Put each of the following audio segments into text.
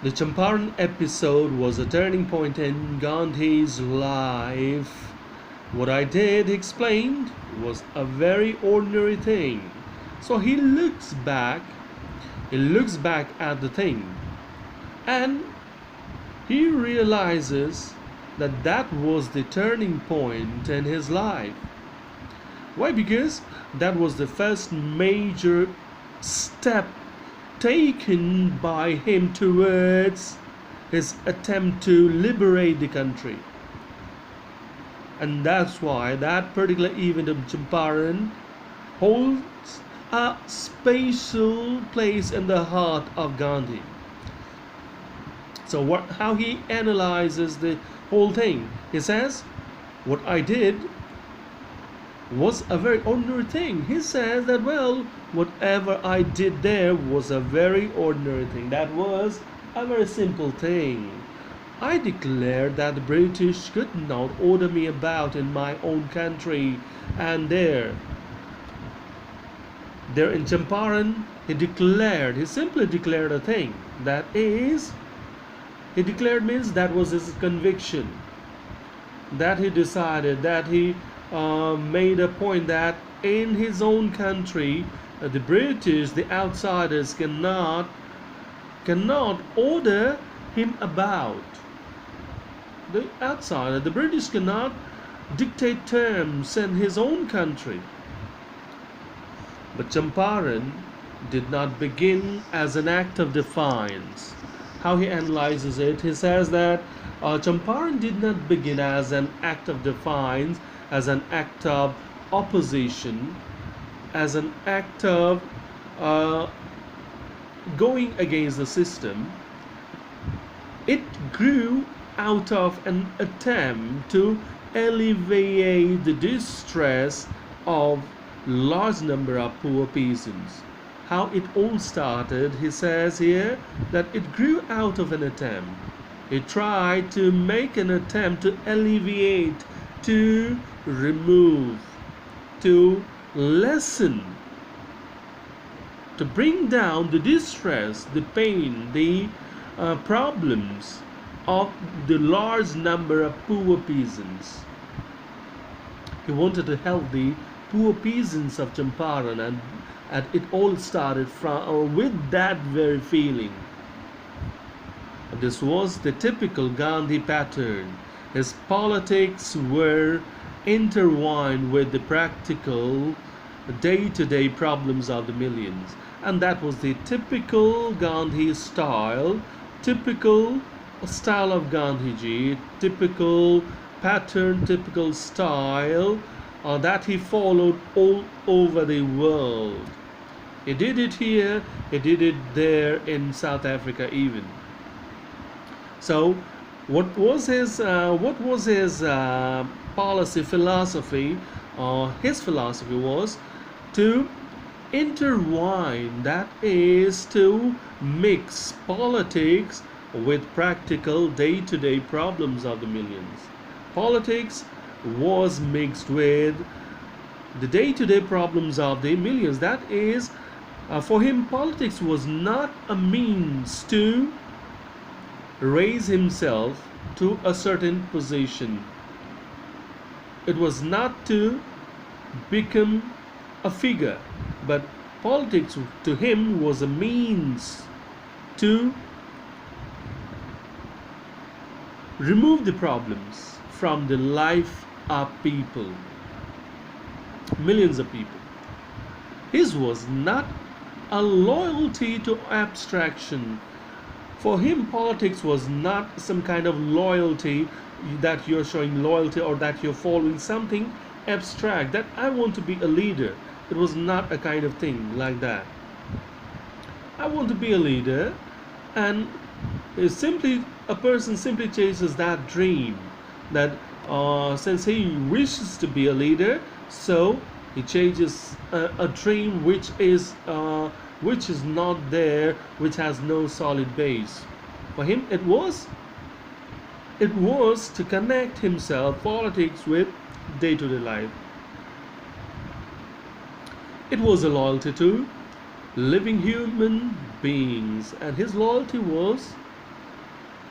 The Champaran episode was a turning point in Gandhi's life. What I did, he explained, was a very ordinary thing. So he looks back at the thing, and he realizes that that was the turning point in his life. Why? Because that was the first major step taken by him towards his attempt to liberate the country. And that's why that particular event of Champaran holds a special place in the heart of Gandhi. So how he analyzes the whole thing. He says, what I did was a very ordinary thing. He says that, well, whatever I did there was a very ordinary thing. That was a very simple thing. I declared that the British could not order me about in my own country, and there in Champaran, he simply declared a thing. That is, he declared means that was his conviction. That he decided, that he made a point that in his own country, the British, the outsiders, cannot order him about. The outsider, the British cannot dictate terms in his own country. But Champaran did not begin as an act of defiance. How he analyzes it, he says that Champaran did not begin as an act of defiance, as an act of opposition, as an act of going against the system. It grew out of an attempt to alleviate the distress of large number of poor peasants. How it all started, he says here, that it grew out of an attempt. He tried to make an attempt to alleviate, to remove, to lessen, to bring down the distress, the pain, the problems of the large number of poor peasants. He wanted to help the poor peasants of Champaran, and it all started with that very feeling. This was the typical Gandhi pattern. His politics were intertwined with the practical, day-to-day problems of the millions. And that was the typical Gandhi style, typical style of Gandhiji, typical pattern, typical style that he followed all over the world. He did it here, he did it there in South Africa even. So what was his policy, philosophy? His philosophy was to intertwine, that is to mix politics with practical day-to-day problems of the millions. Politics was mixed with the day-to-day problems of the millions. That is, for him, politics was not a means to raise himself to a certain position. It was not to become a figure, but politics to him was a means to remove the problems from the life of people, millions of people. His was not a loyalty to abstraction. For him, politics was not some kind of loyalty, that you're showing loyalty or that you're following something abstract, that I want to be a leader. It was not a kind of thing like that. I want to be a leader, and a person simply chases that dream, that since he wishes to be a leader, so he chases a dream which is not there, which has no solid base. For him, it was to connect himself, politics, with day-to-day life. It was a loyalty to living human beings, and his loyalty was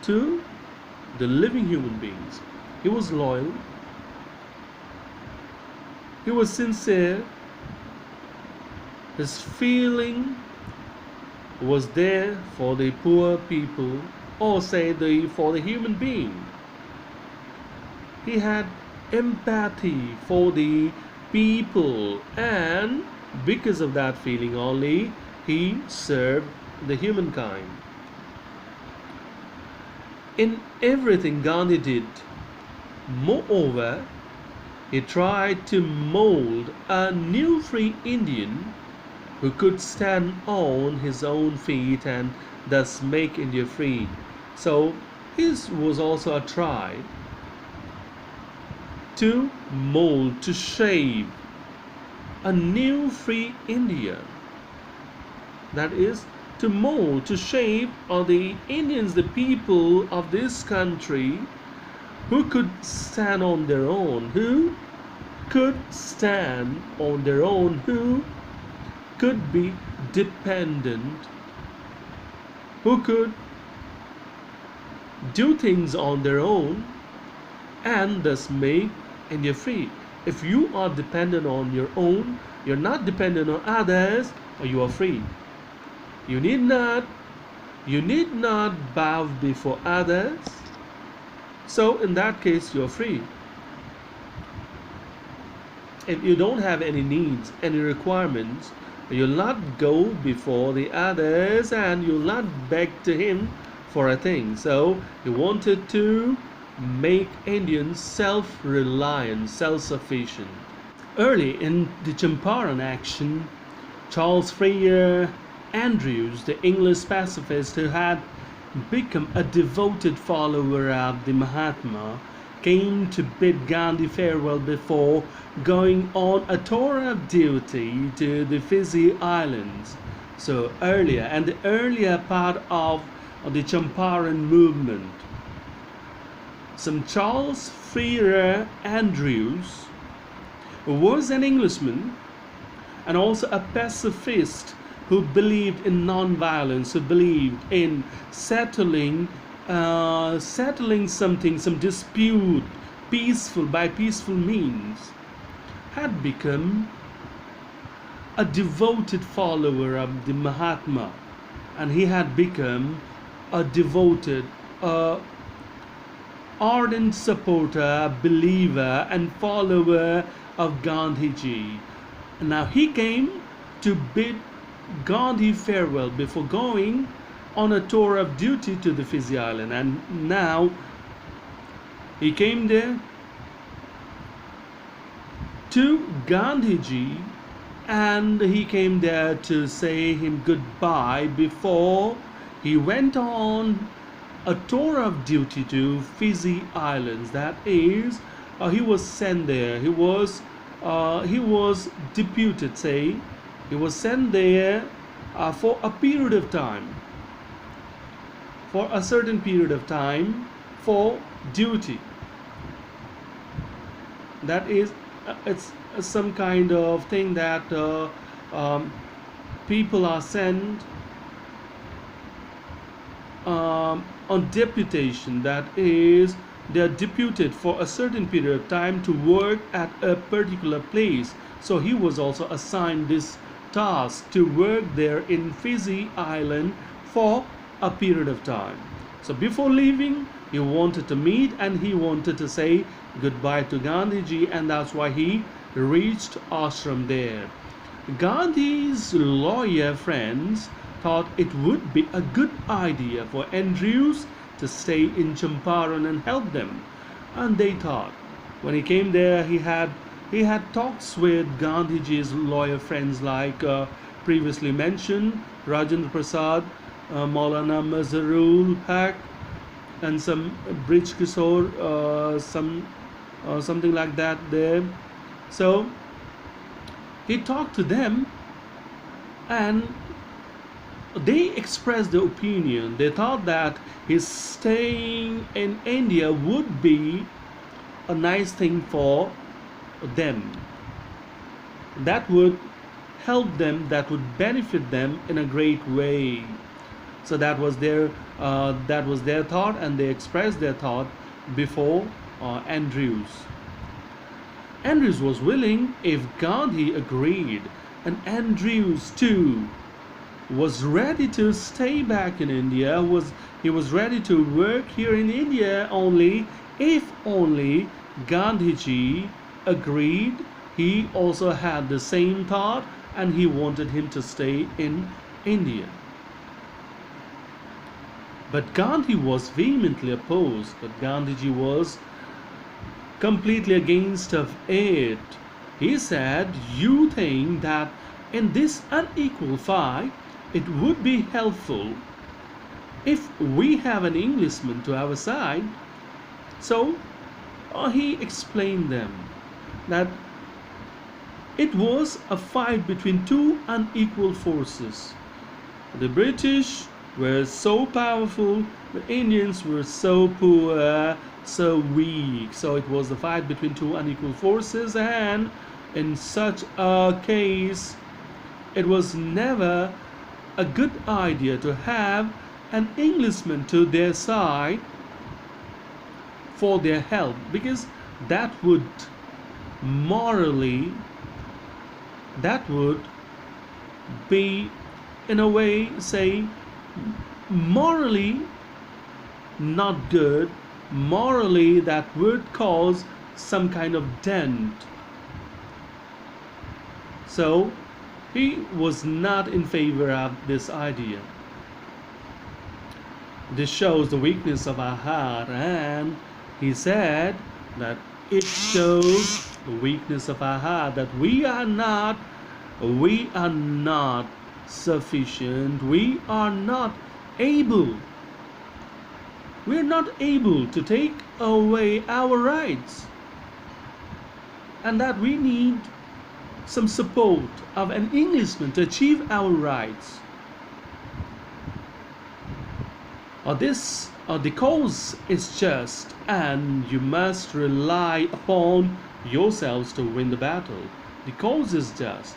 to the living human beings. He was loyal, he was sincere, his feeling was there for the poor people, or say for the human being. He had empathy for the people, and because of that feeling only, he served the humankind. In everything Gandhi did, moreover, he tried to mold a new free Indian who could stand on his own feet and thus make India free. So his was also a try to mold, to shape a new free India. That is, to mold, to shape all the Indians, the people of this country who could stand on their own, who could stand on their own, who could be dependent, who could do things on their own and thus make India free. If you are dependent on your own, you're not dependent on others, you are free. You need not bow before others. So in that case, you're free. If you don't have any needs, any requirements, you'll not go before the others and you'll not beg to him for a thing. So he wanted to make Indians self-reliant, self-sufficient. Early in the Champaran action, Charles Freer Andrews, the English pacifist who had become a devoted follower of the Mahatma, came to bid Gandhi farewell before going on a tour of duty to the Fiji Islands. So earlier, and the earlier part of the Champaran movement, some Charles Freer Andrews was an Englishman and also a pacifist who believed in non-violence, who believed in settling something, some dispute, by peaceful means, had become a devoted follower of the Mahatma, and he had become a devoted, ardent supporter, believer, and follower of Gandhiji. Now he came to bid Gandhi farewell before going on a tour of duty to the Fiji Island, and now he came there to Gandhiji, and he came there to say him goodbye before he went on a tour of duty to Fiji Islands. That is, he was sent there. He was deputed, say, he was sent there for a period of time, for a certain period of time, for duty. That is, it's some kind of thing that people are sent on deputation. That is, they are deputed for a certain period of time to work at a particular place. So he was also assigned this task to work there in Fiji Island for a period of time. So before leaving, he wanted to meet and he wanted to say goodbye to Gandhiji, and that's why he reached ashram there. Gandhi's lawyer friends thought it would be a good idea for Andrews to stay in Champaran and help them, and they thought when he came there, he had talks with Gandhiji's lawyer friends like previously mentioned Rajendra Prasad, Maulana Mazharul Haq, and some Brij Kishore, something like that there. So he talked to them and they expressed their opinion. They thought that his staying in India would be a nice thing for them. That would help them, that would benefit them in a great way. So that was their thought, and they expressed their thought before Andrews. Andrews was willing if Gandhi agreed, and Andrews too was ready to stay back in India. He was ready to work here in India only if only Gandhiji agreed. He also had the same thought, and he wanted him to stay in India. But Gandhi was vehemently opposed. But Gandhiji was completely against of it. He said, "You think that in this unequal fight, it would be helpful if we have an Englishman to our side." So he explained them that it was a fight between two unequal forces. The British were so powerful, the Indians were so poor, so weak. So it was the fight between two unequal forces, and in such a case, it was never a good idea to have an Englishman to their side for their help, because that would morally, that would be, in a way, say, morally not good. Morally, that would cause some kind of dent. So he was not in favor of this idea. This shows the weakness of our heart, and he said that it shows the weakness of our heart, that we are not sufficient. We are not able to take away our rights, and that we need some support of an Englishman to achieve our rights. The cause is just, and you must rely upon yourselves to win the battle. The cause is just.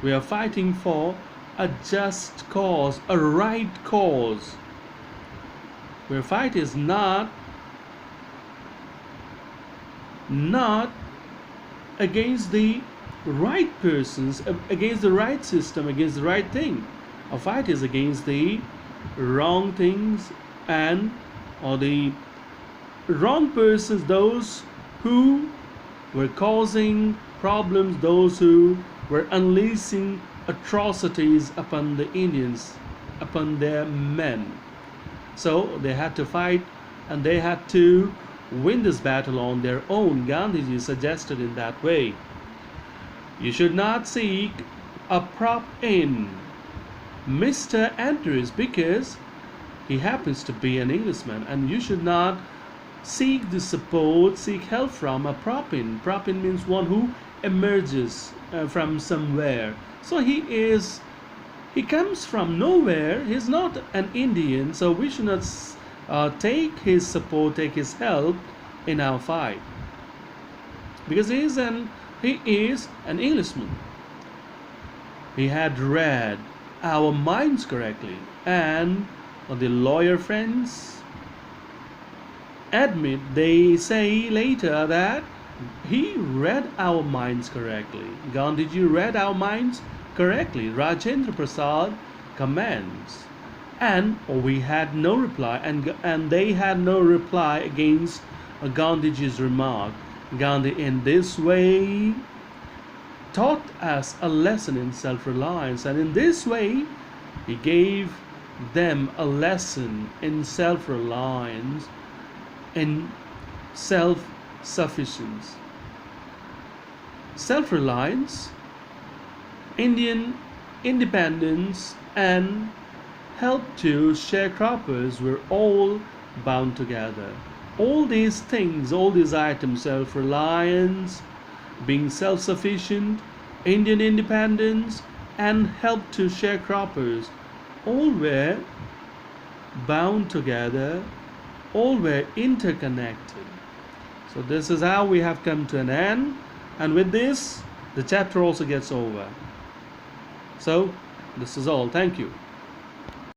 We are fighting for a just cause, a right cause. Where fight is not against the right persons, against the right system, against the right thing. A fight is against the wrong things or the wrong persons, those who were causing problems, those who were unleashing atrocities upon the Indians, upon their men. So they had to fight, and they had to win this battle on their own. Gandhiji suggested in that way. You should not seek a prop in Mr. Andrews because he happens to be an Englishman, and you should not seek the support, seek help from a prop in. Prop in means one who emerges from somewhere. So he comes from nowhere. He's not an Indian, so we should not take his support, take his help in our fight, because he is an Englishman. He had read our minds correctly, and the lawyer friends admit, they say later that he read our minds correctly. Gandhiji read our minds correctly. Rajendra Prasad comments, and we had no reply, and they had no reply against Gandhiji's remark. Gandhi in this way taught us a lesson in self-reliance, and in this way he gave them a lesson in self-reliance, in self-sufficiency. Self-reliance, Indian independence, and help to sharecroppers were all bound together. All these things, all these items, self-reliance, being self-sufficient, Indian independence, and help to sharecroppers, all were bound together, all were interconnected. So this is how we have come to an end, and with this the chapter also gets over. So this is all. Thank you.